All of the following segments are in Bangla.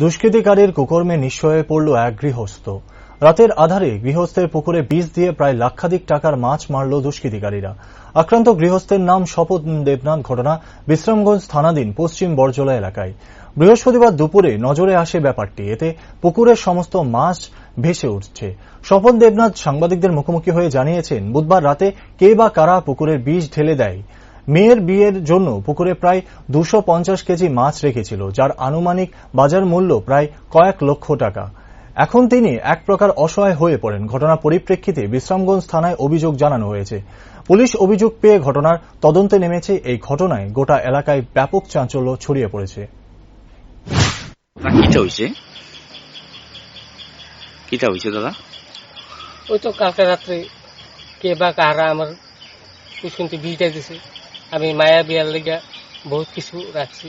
দুষ্কৃতিকারীর কুকর্মে নিঃস্ব হয়ে পড়ল এক গৃহস্থ। রাতের আধারে গৃহস্থের পুকুরে বিষ দিয়ে প্রায় লাখাধিক টাকার মাছ মারল দুষ্কৃতিকারীরা। আক্রান্ত গৃহস্থের নাম স্বপন দেবনাথ। ঘটনা বিশ্রামগঞ্জ থানাধীন পশ্চিম বরজলা এলাকায়। বৃহস্পতিবার দুপুরে নজরে আসে ব্যাপারটি। এতে পুকুরের সমস্ত মাছ ভেসে উঠছে। স্বপন দেবনাথ সাংবাদিকদের মুখোমুখি হয়ে জানিয়েছেন, বুধবার রাতে কে বা কারা পুকুরের বিষ ঢেলে দেয়। মেয়ের বিয়ের জন্য পুকুরে প্রায় 250 কেজি মাছ রেখেছিল, যার আনুমানিক বাজার মূল্য প্রায় কয়েক লক্ষ টাকা। এখন তিনি এক প্রকার অসহায় হয়ে পড়েন। ঘটনার পরিপ্রেক্ষিতে বিশ্রামগঞ্জ থানায় অভিযোগ জানানো হয়েছে। পুলিশ অভিযোগ পেয়ে ঘটনার তদন্তে নেমেছে। এই ঘটনায় গোটা এলাকায় ব্যাপক চাঞ্চল্য ছড়িয়ে পড়েছে। দাদা ওই তো কালকে রাত্রে কে বা কারা আমার শুনতে বিজটা দিছে। আমি মায়া বিয়ার লেগা বহুত কিছু রাখছি,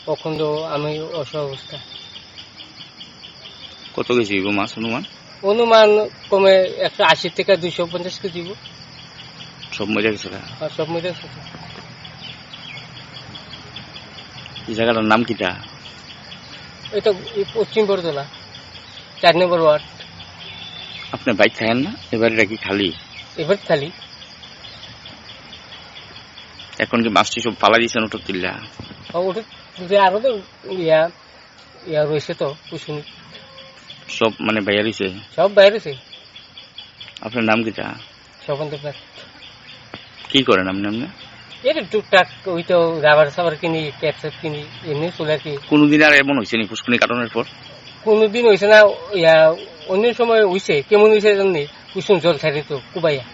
তখন তো আমি অসহায় অবস্থা। কত কেজি মাছ অনুমান কমে 180 থেকে 250 কেজি। সব মজা গেছে? সব মজা গেছে। এই জায়গাটার নাম কিটা? এটা পশ্চিম বরজলা 4 নম্বর ওয়ার্ড। আপনি বাইক থাকেন না? এবারে কি খালি? এবার খালি। এখন কি মাছটি সব পালা দিয়েছেন ওটা তুললা? ওটা আরো তো ইয়া রয়েছে তো কুসুম সব মানে বাইরে রয়েছে? সব বাইরে রয়েছে। আপনার নাম কিটা? স্বপন দেবনাথ। কি করেন আপনি? এটা টুকটাক ওই তো রাবার সাবার কিনি, ক্যাপসেট কিনি, এমনি চলে আর কি। কোনদিন আর এমন হয়েছে নি পুষ্কুনি কাটানোর পর? কোনদিন হয়েছে না, অন্য সময় হয়েছে। কেমন হয়েছে জানি কুসুম জল ছাড়ি তো কুবাইয়া